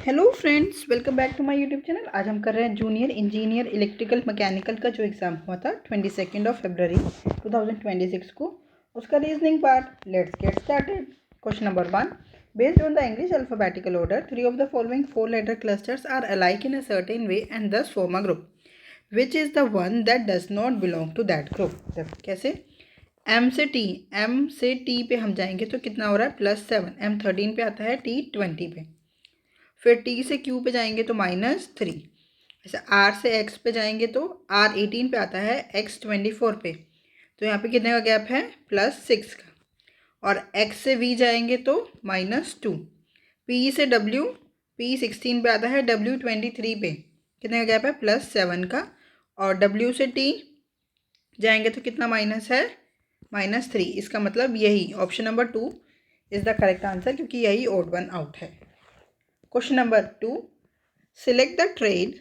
Hello friends, welcome back to my YouTube channel. आज हम कर रहे हैं जूनियर इंजीनियर इलेक्ट्रिकल मैकेनिकल का जो एग्ज़ाम हुआ था 22 फरवरी 2026 को, उसका reasoning part. Let's get started. Question number 1। Based on the English alphabetical order, three of the following four letter clusters are alike in a certain way and thus form a group. Which is the one that does not belong to that group. देखो कैसे। M से T पे हम जाएंगे तो कितना हो रहा है +7। M13 पे आता है, T20 पे। फिर टी से क्यू पे जाएंगे तो -3। जैसे आर से एक्स पे जाएंगे तो R18 पे आता है, X24 पे। तो यहाँ पे कितने का गैप है +6 का। और एक्स से वी जाएंगे तो -2। पी से डब्ल्यू, P16 पे आता है, W23 पे कितने का गैप है +7 का। और डब्ल्यू से टी जाएंगे तो कितना माइनस है -3। इसका मतलब यही option number 2 is the correct answer, क्योंकि यही ओड वन आउट है। Question number 2. Select the trade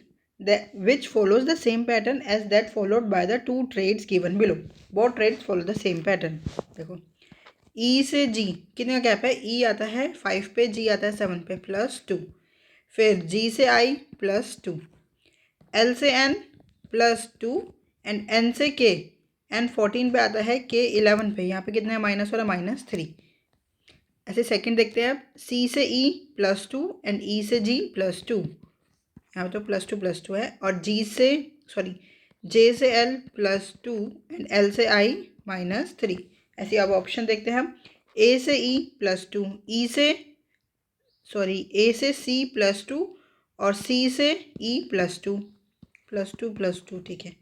which follows the same pattern as that followed by the two trades given below. Both trades follow the same pattern. देखो, E से G कितने का gap है? E आता है 5 पे, G आता है 7 पे, +2। फिर G से I +2, L से N +2 एंड N से K। N 14 पे आता है, K 11 पे। यहाँ पे कितने माइनस हो रहा है -3। ऐसे सेकंड देखते हैं अब। सी से ई +2 एंड ई से जी +2। यहाँ पे तो +2 है। और जे से एल +2 एंड एल से आई -3। ऐसे अब ऑप्शन देखते हैं हम। ए से ई +2, ए से सी +2 और सी से ई +2, ठीक है।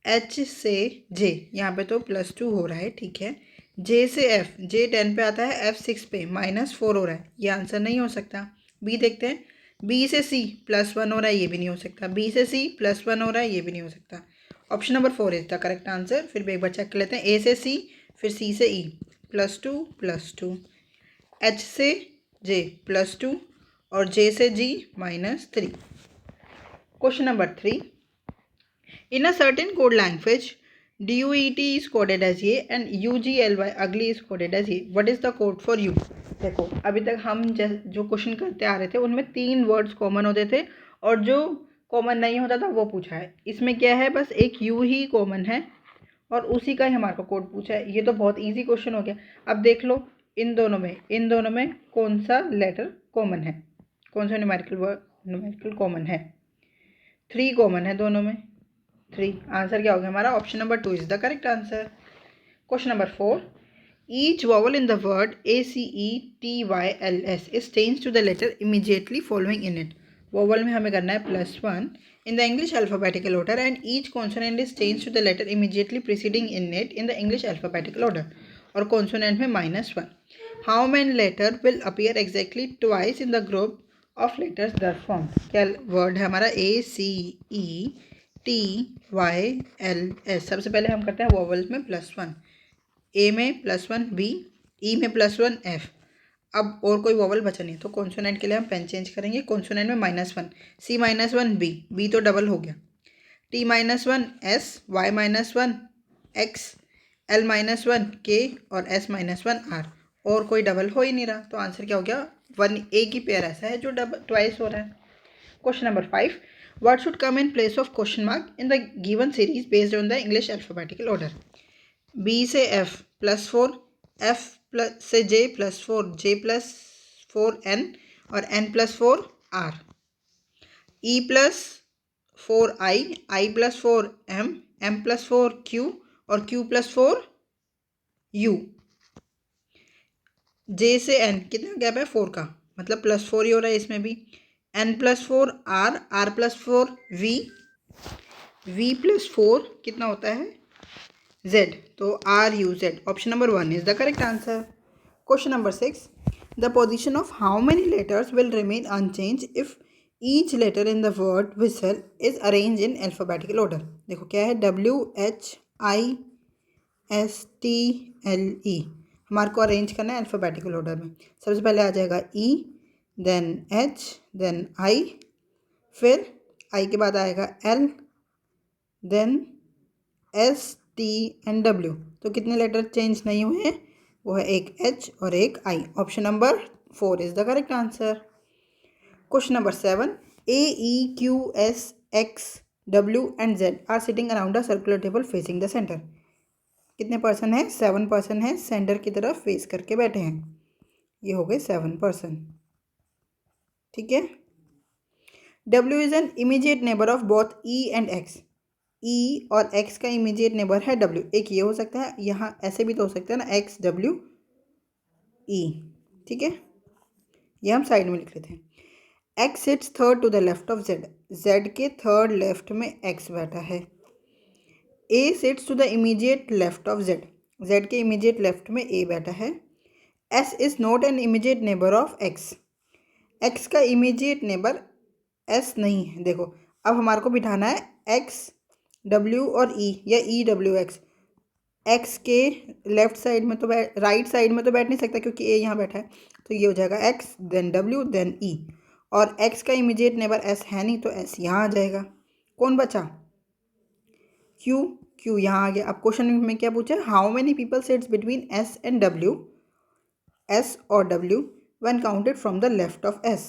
एच से जे, यहाँ पे तो +2 हो रहा है, ठीक है। जे से एफ, जे 10 पे आता है, एफ 6 पे -4 हो रहा है, ये आंसर नहीं हो सकता। बी देखते हैं। बी से सी +1 हो रहा है, ये भी नहीं हो सकता। बी से सी +1 हो रहा है, ये भी नहीं हो सकता। Option number 4 is the correct answer. फिर भी एक बार चेक कर लेते हैं। ए से सी, फिर सी से ई +2, एच से जे +2 और जे से जी -3। Question number 3। In a certain code language, DUET is coded as A and UGLY ugly is coded as A. What is the code for U? देखो, अभी तक हम जो क्वेश्चन करते आ रहे थे उनमें 3 वर्ड्स कॉमन होते थे और जो कॉमन नहीं होता था वो पूछा है। इसमें क्या है, बस एक U ही कॉमन है और उसी का ही हमारे को कोड पूछा है। ये तो बहुत इजी क्वेश्चन हो गया। अब देख लो, इन दोनों में कौन सा लेटर कॉमन है, कौन सा न्यूमेरिकल कॉमन है। 3 कॉमन है दोनों में, 3। आंसर क्या हो गया हमारा? Option number 2 is the correct answer. Question number 4। Each vowel in the word ACETYLS is change to the letter immediately following in it. Vowel में हमें करना है +1 in the English alphabetical order and each consonant is change to the letter immediately preceding in it in the English alphabetical order. और consonant में -1। How many letter will appear exactly twice in the group of letters दस form. क्या word है हमारा? ACETYLS। सबसे पहले हम करते हैं वॉवल्स में +1। ए में +1 बी, ई में +1 एफ। अब और कोई वॉवल बचा नहीं, तो कॉन्सोनेंट के लिए हम पेन चेंज करेंगे। कॉन्सोनेंट में -1, C -1 बी, बी तो डबल हो गया। T -1 S, Y -1 x, L -1 के और S -1 आर। और कोई डबल हो ही नहीं रहा, तो आंसर क्या हो गया? 1 एक ही पेयर ऐसा है जो डबल ट्वाइस हो रहा है। Question number 5. What should come in place of question mark in the given series based on the English alphabetical order? B से F +4, F से J +4, J +4 N और N +4 R। E +4 I +4 M +4 Q और Q +4 U। J से N कितना gap है? 4 का, मतलब +4 ही हो रहा है इसमें भी। N +4 R +4 V +4 कितना होता है? Z। तो RUZ। Option number 1 is the correct answer. Question number 6। The position of how many letters will remain unchange if each letter in the word whistle is arrange in alphabetical order. देखो क्या है, WHISTLE हमारे को arrange करना है alphabetical order में। सबसे पहले आ जाएगा E, then H, then I, फिर I के बाद आएगा L, then S, T and W। तो कितने लेटर चेंज नहीं हुए हैं? वो है एक H और एक I। Option number 4 is the correct answer. Question number 7, A, E, Q, S, X, W and Z are sitting around a circular table facing the centre. कितने पर्सन है? 7 पर्सन है, सेंटर की तरफ फेस करके बैठे हैं। ये हो गए 7 पर्सन। ठीक है। W is an immediate neighbour of both E and X। E और X का इमीडिएट नेबर है W। एक ये हो सकता है, यहाँ ऐसे भी तो हो सकता है ना, X W E। ठीक है, ये हम साइड में लिख लेते हैं। X sits third to the left of Z। Z के थर्ड लेफ्ट में X बैठा है। A sits to the immediate left of Z। Z के इमीडिएट लेफ्ट में A बैठा है। S is not an immediate neighbour of X। X का immediate neighbour S नहीं है। देखो, अब हमारे को बिठाना है X W और E या E W X। X के लेफ्ट साइड में तो राइट साइड में तो बैठ नहीं सकता क्योंकि A यहाँ बैठा है, तो ये हो जाएगा X then W then E। और X का इमीडिएट नेबर S है नहीं, तो S यहाँ आ जाएगा। कौन बचा? Q। Q यहाँ आ गया। अब क्वेश्चन में क्या पूछा है? How many people sits between S and W, S और W when counted from the left of S।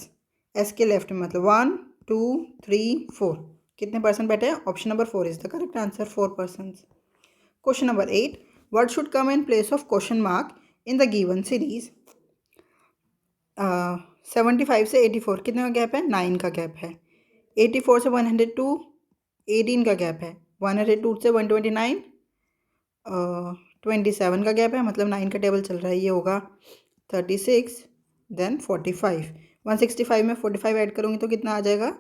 S के लेफ्ट में मतलब 1 2 3 4। कितने पर्सन बैठे हैं? Option number 4 is the correct answer, 4 person. Question number 8, what should come in place of question mark in the given series. 75 से 84 कितने का gap है? 9 का गैप है। 84 से 102 18 का गैप है। 102 से 129 27 का गैप है, मतलब 9 का टेबल चल रहा है। ये होगा 36 देन 45। 165 में 45 ऐड करूँगी तो कितना आ जाएगा?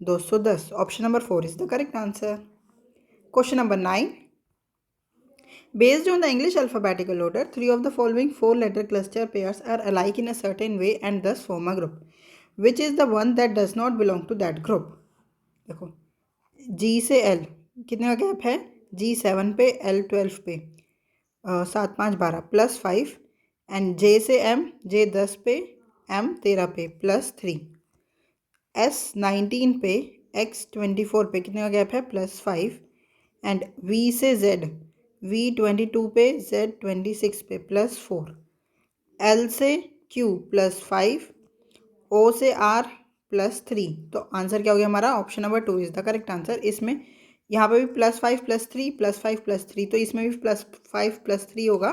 210। Option number 4 is the correct answer. Question number 9, based on the English alphabetical order, 3 of the following 4-letter cluster pairs are alike in a certain way and thus form a group. Which is the one that does not belong to that group? देखो, G से L कितने का gap है? G 7 पे, L 12 पे, 7 5 12 +5। And J से M, J 10 पे, M 13 पे +3। S 19 पे, X 24 पे कितने का गैप है? +5। एंड V से Z, V 22 पे, Z 26 पे +4। L से Q +5, O से R +3। तो आंसर क्या हो गया हमारा? Option number 2 is the correct answer. इसमें यहाँ पे भी +5 +3 +5 +3, तो इसमें भी +5 +3 होगा।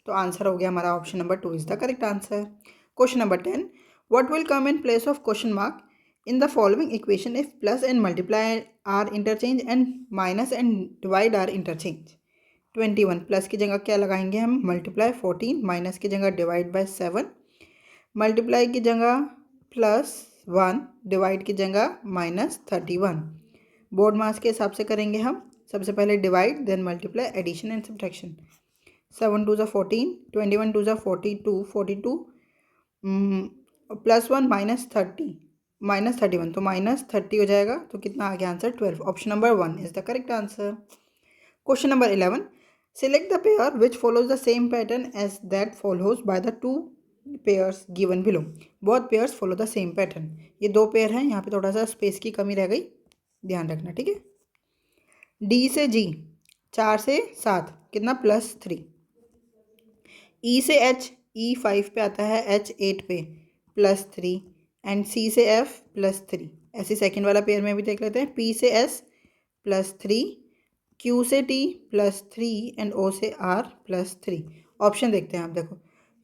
तो आंसर हो गया हमारा option number 2 is the correct answer. Question number 10, what will come in place of question mark in the following equation if plus and multiply are interchange and minus and divide are interchange। 21 plus की जगह क्या लगाएंगे हम? Multiply. 14 minus की जगह divide by 7। Multiply की जगह +1, divide की जगह -31। बोर्ड मास के हिसाब से करेंगे हम। सबसे पहले divide then multiply, addition and subtraction. 7 2 14, 21 2 42, 42 +1 -30 -31, तो -30 हो जाएगा। तो कितना आ गया answer? 12। Option number 1 is the correct answer. Question number 11, select the pair which follows the same pattern as that follows by the two pairs given below। both pairs follow the same pattern। ये दो pair हैं, यहाँ पे थोड़ा सा space की कमी रह गई, ध्यान रखना। ठीक है। D से G 4 से 7 कितना? +3। E से H, E 5 पे आता है, H 8 पे +3। एंड C से F +3। ऐसे सेकेंड वाला पेयर में भी देख लेते हैं। P से S +3, Q से T +3 एंड O से R +3। ऑप्शन देखते हैं आप। देखो,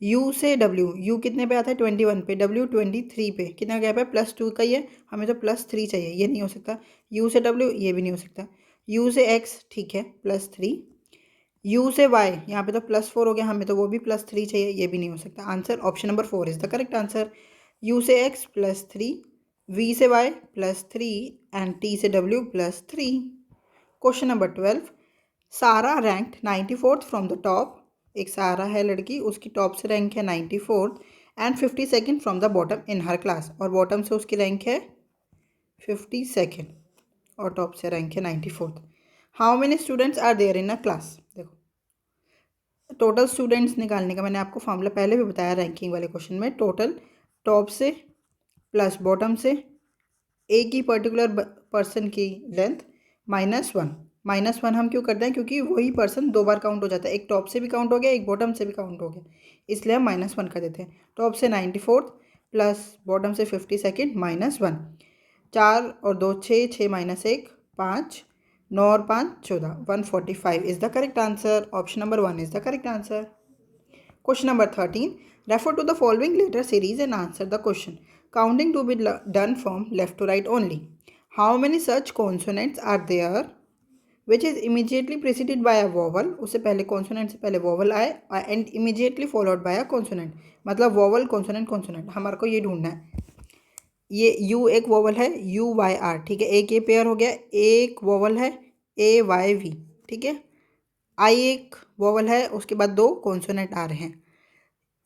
U से W, U कितने पे आता है? 21 पे, W 23 पे, कितना गैप है? +2 का ही है, हमें तो +3 चाहिए, ये नहीं हो सकता। U से W, ये भी नहीं हो सकता। U से X, ठीक है, +3। U से Y, यहाँ पे तो +4 हो गया, हमें तो वो भी +3 चाहिए, ये भी नहीं हो सकता। Answer option number 4 is the correct answer. U से X +3, V से Y +3 एंड T से W +3। क्वेश्चन नंबर 12, सारा rank 94th from the top. एक सारा है लड़की, उसकी टॉप से रैंक है 94th and 52nd from the bottom in her class. और बॉटम से उसकी रैंक है 52nd और टॉप से रैंक है 94th। How many students are there in a class. देखो, टोटल स्टूडेंट्स निकालने का मैंने आपको फॉर्मूला पहले भी बताया रैंकिंग वाले क्वेश्चन में। टोटल टॉप से प्लस बॉटम से एक ही पर्टिकुलर पर्सन की लेंथ -1। -1 हम क्यों करते हैं? क्योंकि वही पर्सन दो बार काउंट हो जाता है, एक टॉप से भी काउंट हो गया, एक बॉटम से भी काउंट हो गया, इसलिए हम -1 कर देते हैं। टॉप से 94th प्लस बॉटम से 52 माइनस 1, 4 और 2 6, 6 माइनस 1 5, 9 और 5 14, 145 is the correct answer. Option number 1 is the correct answer. Question number 13. Refer to the following letter series and answer the question. Counting to be done from left to right only. How many such consonants are there which is immediately preceded by a vowel? उससे पहले consonant से पहले vowel आए and immediately followed by a consonant. मतलब vowel consonant consonant हमारे को ये ढूंढना है. ये U एक vowel है UYR, ठीक है, एक ये पेयर हो गया. एक vowel है AYV, ठीक है. आई एक वोवल है, उसके बाद दो कॉन्सोनेंट आ रहे हैं.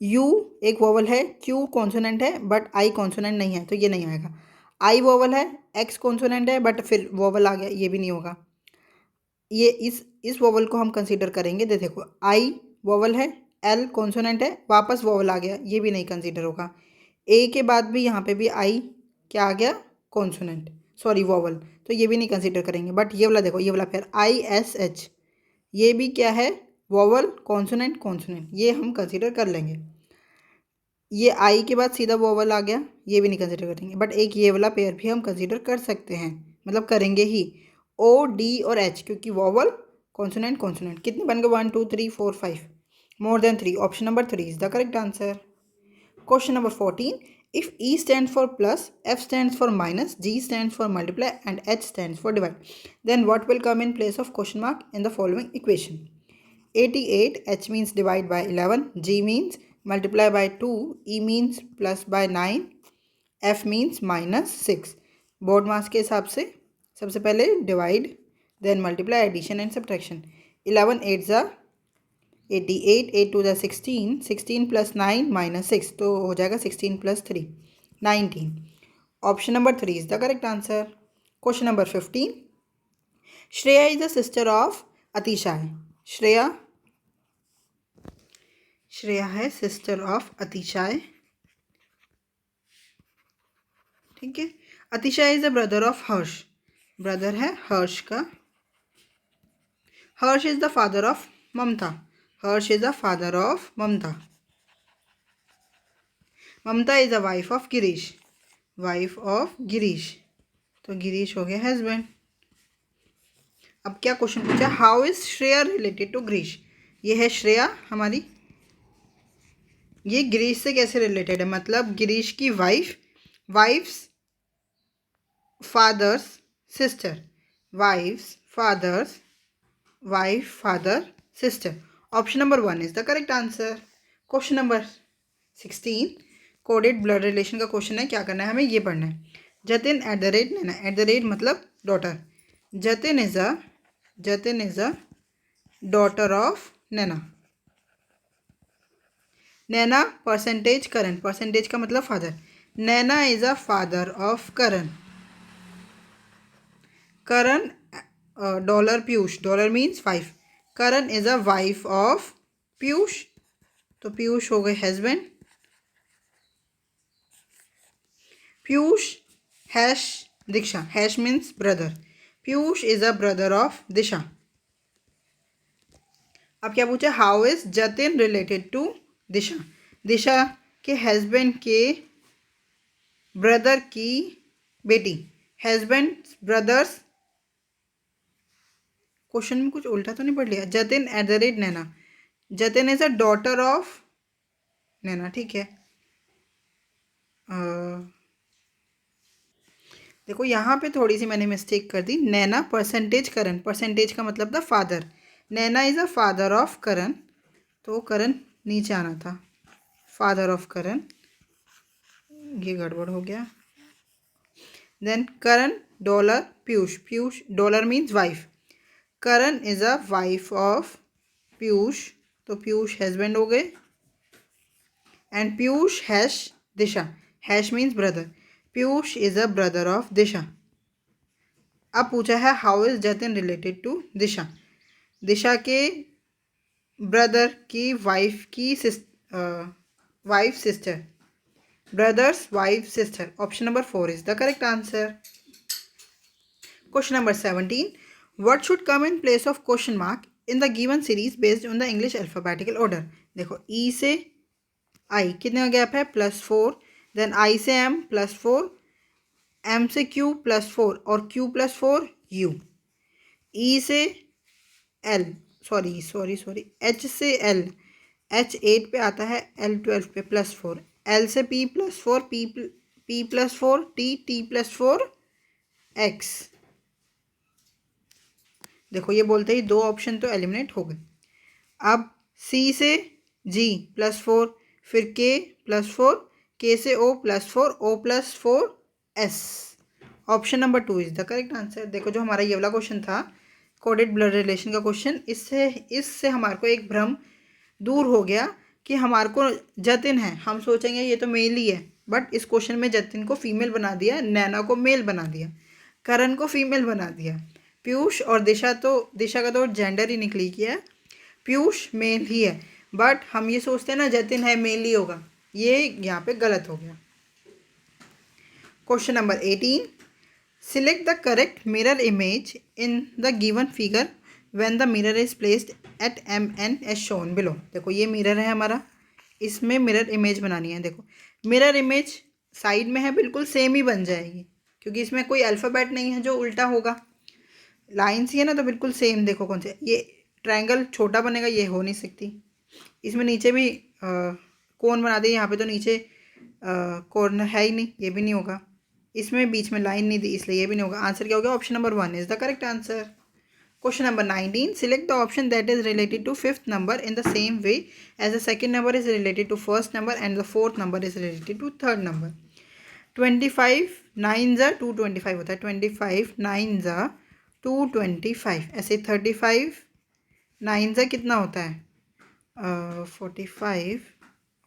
यू एक वोवल है, क्यू कॉन्सोनेंट है बट आई कॉन्सोनेंट नहीं है, तो ये नहीं आएगा. आई वोवल है, एक्स कॉन्सोनेंट है बट फिर वोवल आ गया, ये भी नहीं होगा. ये इस वोवल को हम कंसीडर करेंगे. देखो आई वोवल है, एल कॉन्सोनेंट है, वापस वोवल आ गया, ये भी नहीं कंसीडर होगा. ए के बाद भी यहाँ पे भी आई क्या आ गया, कॉन्सोनेंट, सॉरी वोवल, तो ये भी नहीं कंसीडर करेंगे. बट ये वाला देखो, ये वाला फिर ISH, ये भी क्या है, वोवल कॉन्सोनेंट कॉन्सोनेंट, ये हम कंसीडर कर लेंगे. ये आई के बाद सीधा वोवल आ गया, ये भी नहीं कंसीडर करेंगे. बट एक ये वाला पेयर भी हम कंसीडर कर सकते हैं, मतलब करेंगे ही. OD और H, क्योंकि वोवल कॉन्सोनेंट कॉन्सोनेंट. कितने बन गए, 1 2 3 4 5, more than 3. Option number 3 is the correct answer. Question number 14. If E stands for plus, F stands for minus, G stands for multiply and H stands for divide, then what will come in place of question mark in the following equation? 88, H means divide by 11, G means multiply by 2, E means plus by 9, F means minus 6. Board marks के हिसाब से सबसे पहले divide, then multiply, addition and subtraction. 11 8 ज़ा 88, 8 2 ज़ा 16, 16 plus 9 minus 6, तो हो जाएगा 16 plus 3 19. Option number 3 is the correct answer. Question number 15. Shreya is the sister of Atishay. Shreya है सिस्टर ऑफ अतिशाय, ठीक है. Atishay is the brother of Harsh, brother है हर्ष का. Harsh is the father of Mamta, Harsh is the father of Mamta. Mamta is the wife of Girish, wife of Girish, तो गिरीश हो गया husband. अब क्या क्वेश्चन पूछा, how is Shreya related to Girish. ये है श्रेया हमारी, ये गिरीश से कैसे रिलेटेड है, मतलब गिरीश की wife's father's sister, wife father sister. Option number 1 is the correct answer. Question number 16. Coded blood relation का क्वेश्चन है. क्या करना है हमें, ये पढ़ना है. Jatin at the rate Naina, at the rate मतलब daughter. Jatin is a daughter of Naina. Naina percentage Karan, percentage का मतलब father. Naina is a father of Karan. Karan dollar Piyush, dollar means 5. Karan is a wife of Piyush, तो पीयूष हो गए husband. Piyush hash Diksha, hash means brother. Piyush is a brother of Disha. अब क्या पूछा, how is Jatin related to Disha. Disha के husband के ब्रदर की बेटी, हस्बैंड ब्रदर्स. क्वेश्चन में कुछ उल्टा तो नहीं पढ़ लिया. Jatin at the rate Naina, Jatin is a daughter of Naina, ठीक है. देखो यहाँ पे थोड़ी सी मैंने मिस्टेक कर दी. नैना परसेंटेज करण, परसेंटेज का मतलब था father. Naina is a father of Karan, तो करण नीचे आना था, फादर ऑफ करण, ये गड़बड़ हो गया. Then Karan dollar Piyush, Piyush dollar means wife. Karan is a wife of Piyush, तो पीयूष हस्बैंड हो गए. And Piyush hash Disha, hash means brother. Piyush is a brother of Disha. अब पूछा है how is Jatin related to Disha. Disha के ब्रदर की वाइफ की wife sister, brother's wife sister. Option number 4 is the correct answer. Question number 17. What should come in place of question mark in the given series based on the English alphabetical order. देखो ई से आई कितने का gap है, +4. Then I से M +4, M से Q +4 और Q +4 you, ई से L, sorry H से एल, एच 8 पे आता है, एल 12 पे +4, एल से पी +4, पी +4 टी +4 एक्स। देखो ये बोलते ही 2 ऑप्शन तो एलिमिनेट हो गए। अब सी से जी +4, फिर के +4, के से ओ +4, ओ +4 S. Option number 2 is the correct answer. देखो जो हमारा ये वाला क्वेश्चन था कोडेड ब्लड रिलेशन का क्वेश्चन, इससे हमारे को एक भ्रम दूर हो गया कि हमारे को जतिन है, हम सोचेंगे ये तो मेल ही है, बट इस क्वेश्चन में जतिन को फीमेल बना दिया, नैना को मेल बना दिया, करण को फीमेल बना दिया, पीयूष और दिशा का तो जेंडर ही निकली किया, पीयूष मेल ही है, बट हम ये सोचते हैं ना जतिन है मेल ही होगा, ये यहाँ पे गलत हो गया। Question number 18, select the correct mirror image in the given figure when the mirror is placed at MN as shown below. देखो ये मिरर है हमारा, इसमें मिरर इमेज बनानी है। देखो मिरर इमेज साइड में है, बिल्कुल सेम ही बन जाएगी क्योंकि इसमें कोई अल्फ़ाबेट नहीं है जो उल्टा होगा, लाइन्स ही है ना, तो बिल्कुल सेम। देखो कौन से, ये ट्रायंगल छोटा बनेगा, ये हो नहीं सकती। इसमें नीचे भी कोन बना दिए, यहाँ पे तो नीचे कॉर्नर है ही नहीं, ये भी नहीं होगा। इसमें बीच में लाइन नहीं दी, इसलिए ये भी नहीं होगा। आंसर क्या हो गया? Option number 1 is the correct answer. Question number 19, select the option that is related to 5th number in the same way as the second number is related to 1st number and the 4th number is related to 3rd number. 25 9 ज़ा 225 होता है, 25 9 ज़ा 225, ऐसे 35 9 ज़ा कितना होता है 45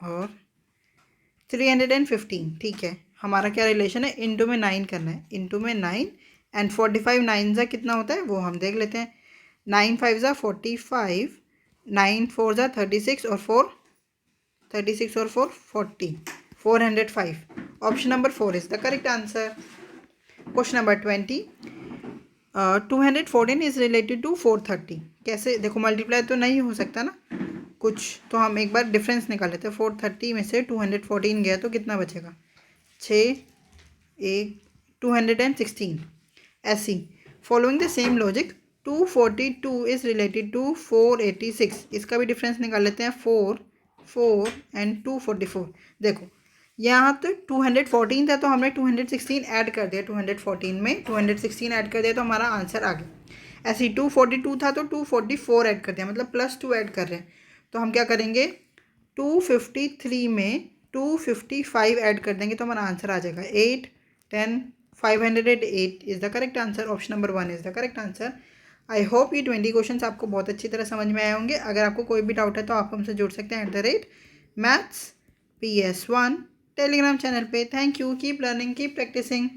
और 315। ठीक है, हमारा क्या रिलेशन है, इंटू में 9 करना है, इंटू में 9 एंड 45 9 ज़ा कितना होता है वो हम देख लेते हैं। 9 5 ज़ा 45, 9 4 ज़ा 36 और 4 36 और 4 40, 405। Option number 4 is the correct answer. Question number 20, 214 is related to 430। कैसे? देखो मल्टीप्लाई तो नहीं हो सकता ना कुछ, तो हम एक बार डिफरेंस निकाल लेते हैं। 430 में से 214 गया तो कितना बचेगा, 6 1 216। ऐसी following the same logic 242 is related to 486, इसका भी डिफरेंस निकाल लेते हैं। 4 4 एंड 244। देखो यहाँ तो 214 था तो हमने 216 ऐड कर दिया, 214 में 216 ऐड कर दिया तो हमारा आंसर आ गया। ऐसे ही 242 था तो 244 ऐड कर दिया, मतलब +2 ऐड कर रहे हैं, तो हम क्या करेंगे 253 में 255 ऐड कर देंगे तो हमारा आंसर आ जाएगा 8 10 508 is the correct answer. Option number 1 is the correct answer. I hope ये 20 क्वेश्चन आपको बहुत अच्छी तरह समझ में आए होंगे। अगर आपको कोई भी डाउट है तो आप हमसे जुड़ सकते हैं @maths PS1 टेलीग्राम चैनल पे। Thank you, keep learning, keep practising.